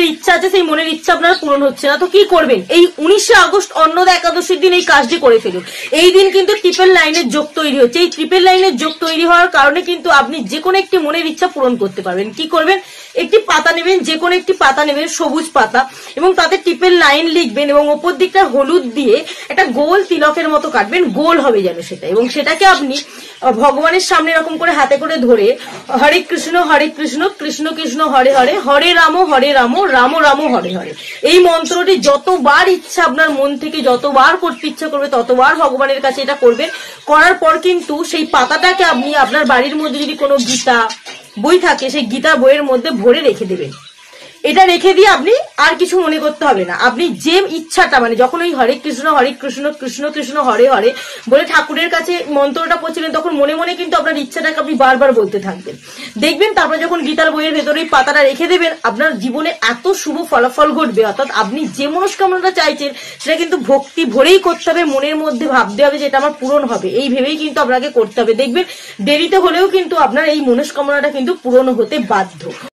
মনের ইচ্ছা আছে সেই মনের ইচ্ছা আপনার পূরণ হচ্ছে না, তো কি করবেন? এই 19শে আগস্ট অন্নদা একাদশীর দিন এই কাজটি করে ফেলুন। এই দিন কিন্তু ট্রিপল লাইনের যোগ তৈরি হচ্ছে। এই ট্রিপল লাইনের যোগ তৈরি হওয়ার কারণে কিন্তু আপনি যে কোনো একটি মনের ইচ্ছা পূরণ করতে পারবেন। কি করবেন? একটি পাতা নেবেন, যে কোনো একটি পাতা নেবেন, সবুজ পাতা, এবং তাতে ট্রিপল লাইন লিখবেন এবং ওপর দিকটা হলুদ দিয়ে একটা গোল তিলকের মতো কাটবেন, গোল হবে যেন সেটা, এবং সেটাকে আপনি ভগবানের সামনে এরকম করে হাতে করে ধরে হরে কৃষ্ণ কৃষ্ণ কৃষ্ণ হরে হরে, হরে রাম রাম রাম হরে হরে, এই মন্ত্রটি যতবার ইচ্ছা আপনার মন থেকে যতবার করতে ইচ্ছা করবে ততবার ভগবানের কাছে এটা করবেন। করার পর কিন্তু সেই পাতাটাকে আপনি আপনার বাড়ির মধ্যে যদি কোনো গীতা বই থাকে সেই গীতা বইয়ের মধ্যে ভরে রেখে দেবেন। এটা রেখে দিয়ে আপনি আর কিছু মনে করতে হবে না। আপনি যে ইচ্ছাটা, মানে যখন ওই হরে কৃষ্ণ কৃষ্ণ কৃষ্ণ হরে হরে বলে ঠাকুরের কাছে মন্ত্রটা পড়ছিলেন, তখন মনে মনে কিন্তু আপনার ইচ্ছাটাকে আপনি বারবার বলতে থাকবেন। দেখবেন তারপর যখন গীতার বইয়ের ভেতরে এই পাতাটা রেখে দেবেন, আপনার জীবনে এত শুভ ফলাফল ঘটবে, অর্থাৎ আপনি যে মনস্কামনাটা চাইছেন সেটা কিন্তু ভক্তি ভরেই করতে হবে, মনের মধ্যে ভাবতে হবে যে এটা আমার পূরণ হবে, এই ভেবেই কিন্তু আপনাকে করতে হবে। দেখবেন দেরিতে হলেও কিন্তু আপনার এই মনস্কামনাটা কিন্তু পূরণ হতে বাধ্য।